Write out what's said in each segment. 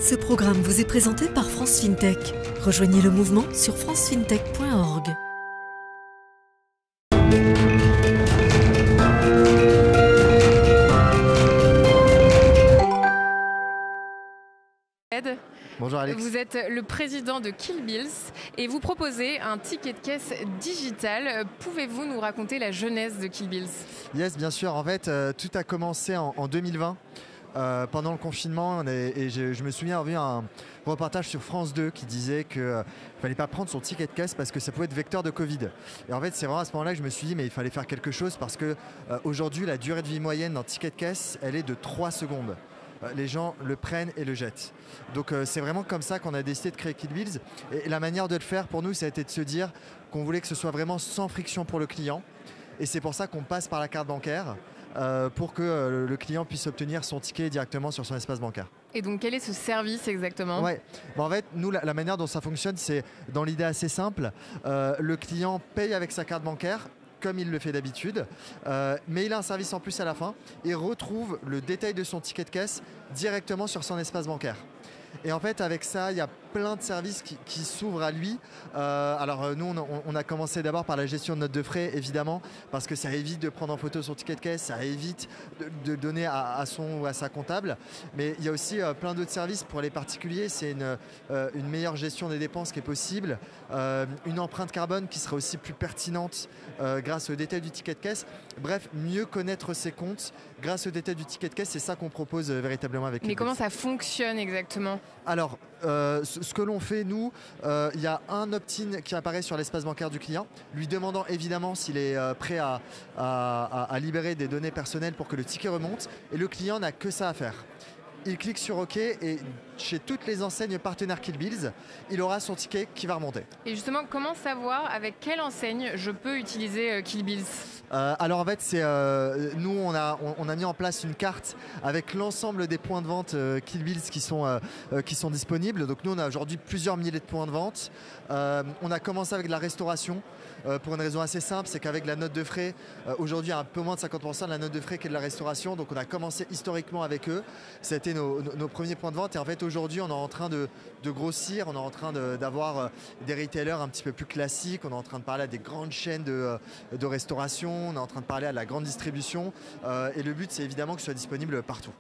Ce programme vous est présenté par France FinTech. Rejoignez le mouvement sur francefintech.org. Bonjour Alex. Vous êtes le président de Killbills et vous proposez un ticket de caisse digital. Pouvez-vous nous raconter la genèse de Killbills ? Yes, bien sûr. En fait, tout a commencé en 2020. Pendant le confinement, je me souviens avoir vu un reportage sur France 2 qui disait qu'il ne fallait pas prendre son ticket de caisse parce que ça pouvait être vecteur de Covid. Et en fait, c'est vraiment à ce moment-là que je me suis dit mais il fallait faire quelque chose parce que aujourd'hui, la durée de vie moyenne d'un ticket de caisse, elle est de 3 secondes. Les gens le prennent et le jettent. Donc c'est vraiment comme ça qu'on a décidé de créer Killbills. Et la manière de le faire pour nous, ça a été de se dire qu'on voulait que ce soit vraiment sans friction pour le client. Et c'est pour ça qu'on passe par la carte bancaire pour que le client puisse obtenir son ticket directement sur son espace bancaire. Et donc quel est ce service exactement ? Ouais. Bon, en fait, nous, la manière dont ça fonctionne, c'est dans l'idée assez simple. Le client paye avec sa carte bancaire comme il le fait d'habitude, mais il a un service en plus à la fin et retrouve le détail de son ticket de caisse directement sur son espace bancaire. Et en fait, avec ça, il y a plein de services qui s'ouvrent à lui. Alors nous, on a commencé d'abord par la gestion de notes de frais, évidemment, parce que ça évite de prendre en photo son ticket de caisse, ça évite de donner à son ou à sa comptable. Mais il y a aussi plein d'autres services pour les particuliers. C'est une meilleure gestion des dépenses qui est possible, une empreinte carbone qui serait aussi plus pertinente grâce au détail du ticket de caisse. Bref, mieux connaître ses comptes grâce au détail du ticket de caisse, c'est ça qu'on propose véritablement avec Mais comment ça fonctionne exactement ? Alors, ce que l'on fait, nous, il y a un opt-in qui apparaît sur l'espace bancaire du client, lui demandant évidemment s'il est prêt à libérer des données personnelles pour que le ticket remonte. Et le client n'a que ça à faire. Il clique sur OK et chez toutes les enseignes partenaires Killbills, il aura son ticket qui va remonter. Et justement, comment savoir avec quelle enseigne je peux utiliser Killbills ? Alors en fait, nous on a mis en place une carte avec l'ensemble des points de vente Killbills qui sont disponibles. Donc nous on a aujourd'hui plusieurs milliers de points de vente. On a commencé avec de la restauration pour une raison assez simple, c'est qu'avec la note de frais, aujourd'hui il y a un peu moins de 50% de la note de frais qui est de la restauration. Donc on a commencé historiquement avec eux. C'était nos premiers points de vente et en fait aujourd'hui on est en train de grossir, on est en train d'avoir des retailers un petit peu plus classiques, on est en train de parler à des grandes chaînes de restauration. On est en train de parler à la grande distribution et le but c'est évidemment que ce soit disponible partout.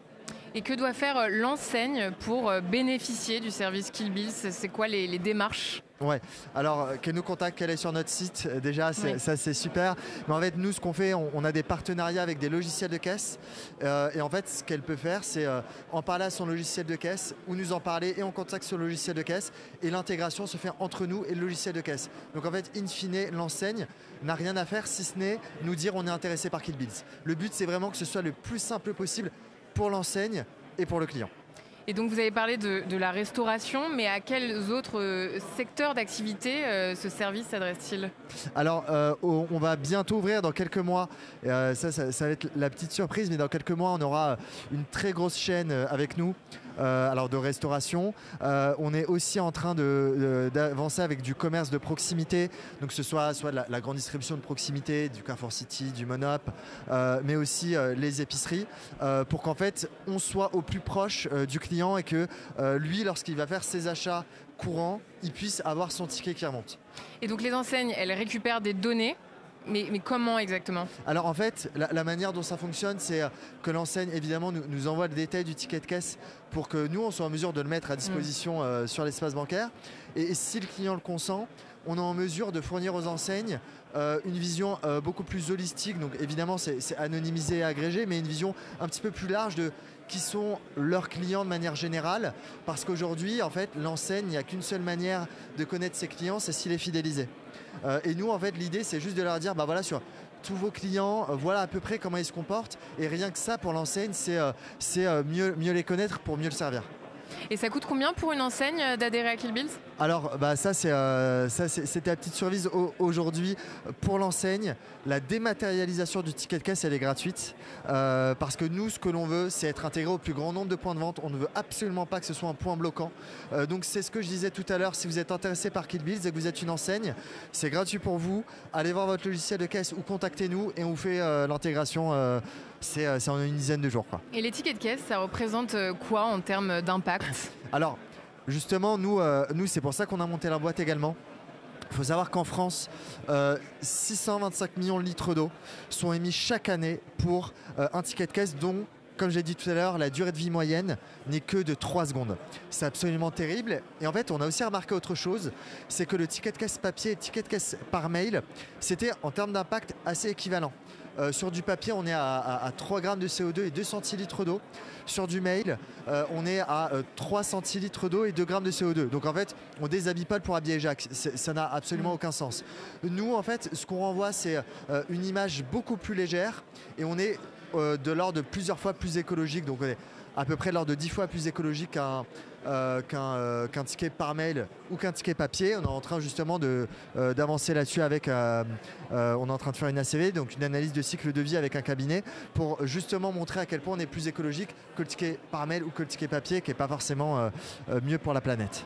Et que doit faire l'enseigne pour bénéficier du service Killbills ? C'est quoi les démarches ? Ouais, alors qu'elle nous contacte, qu'elle est sur notre site, déjà ça c'est super. Mais en fait nous ce qu'on fait, on a des partenariats avec des logiciels de caisse et en fait ce qu'elle peut faire c'est en parler à son logiciel de caisse ou nous en parler et on contacte sur le logiciel de caisse et l'intégration se fait entre nous et le logiciel de caisse. Donc en fait in fine l'enseigne n'a rien à faire si ce n'est nous dire on est intéressé par Killbills. Le but c'est vraiment que ce soit le plus simple possible pour l'enseigne et pour le client. Et donc vous avez parlé de la restauration, mais à quels autres secteurs d'activité ce service s'adresse-t-il ? Alors on va bientôt ouvrir dans quelques mois, ça va être la petite surprise, mais dans quelques mois on aura une très grosse chaîne avec nous. Alors de restauration, on est aussi en train d'avancer avec du commerce de proximité, donc que ce soit de la grande distribution de proximité, du Carrefour City, du Monop, mais aussi les épiceries, pour qu'en fait on soit au plus proche du client et que lui, lorsqu'il va faire ses achats courants, il puisse avoir son ticket qui remonte. Et donc les enseignes, elles récupèrent des données. Mais comment exactement ? Alors en fait, la manière dont ça fonctionne, c'est que l'enseigne évidemment nous envoie le détail du ticket de caisse pour que nous, on soit en mesure de le mettre à disposition sur l'espace bancaire. Et si le client le consent, on est en mesure de fournir aux enseignes une vision beaucoup plus holistique. Donc évidemment, c'est anonymisé et agrégé, mais une vision un petit peu plus large de qui sont leurs clients de manière générale. Parce qu'aujourd'hui, en fait, l'enseigne, il n'y a qu'une seule manière de connaître ses clients, c'est s'il est fidélisé. Et nous, en fait, l'idée, c'est juste de leur dire, bah voilà, sur tous vos clients, voilà à peu près comment ils se comportent. Et rien que ça, pour l'enseigne, c'est mieux les connaître pour mieux le servir. Et ça coûte combien pour une enseigne d'adhérer à Killbills ? Alors ça c'était la petite surprise aujourd'hui pour l'enseigne. La dématérialisation du ticket de caisse elle est gratuite parce que nous ce que l'on veut c'est être intégré au plus grand nombre de points de vente. On ne veut absolument pas que ce soit un point bloquant. Donc c'est ce que je disais tout à l'heure, si vous êtes intéressé par Killbills et que vous êtes une enseigne, c'est gratuit pour vous. Allez voir votre logiciel de caisse ou contactez-nous et on vous fait l'intégration. C'est en une dizaine de jours, quoi. Et les tickets de caisse, ça représente quoi en termes d'impact ? boîte? Alors, justement, nous c'est pour ça qu'on a monté la boîte également. Il faut savoir qu'en France, 625 millions de litres d'eau sont émis chaque année pour un ticket de caisse dont, comme j'ai dit tout à l'heure, la durée de vie moyenne n'est que de 3 secondes. C'est absolument terrible. Et en fait, on a aussi remarqué autre chose, c'est que le ticket de caisse papier et le ticket de caisse par mail, c'était en termes d'impact assez équivalent. Sur du papier, on est à 3 grammes de CO2 et 2 centilitres d'eau. Sur du mail, on est à 3 centilitres d'eau et 2 grammes de CO2. Donc en fait, on ne déshabille pas pour habiller Jacques. Ça n'a absolument aucun sens. Nous, en fait, ce qu'on renvoie, c'est une image beaucoup plus légère et on est de l'ordre de plusieurs fois plus écologique. Donc on est à peu près de l'ordre de 10 fois plus écologique qu'un ticket par mail ou qu'un ticket papier. On est en train justement d'avancer là-dessus avec on est en train de faire une ACV, donc une analyse de cycle de vie avec un cabinet pour justement montrer à quel point on est plus écologique que le ticket par mail ou que le ticket papier, qui n'est pas forcément mieux pour la planète.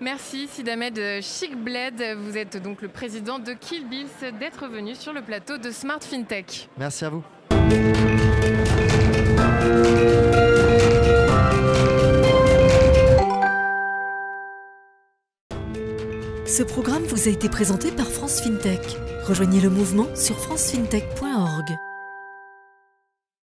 Merci Sid Ahmed Chicbled, vous êtes donc le président de Kill Bills, d'être venu sur le plateau de Smart FinTech. Merci à vous. Ce programme vous a été présenté par France FinTech. Rejoignez le mouvement sur francefintech.org.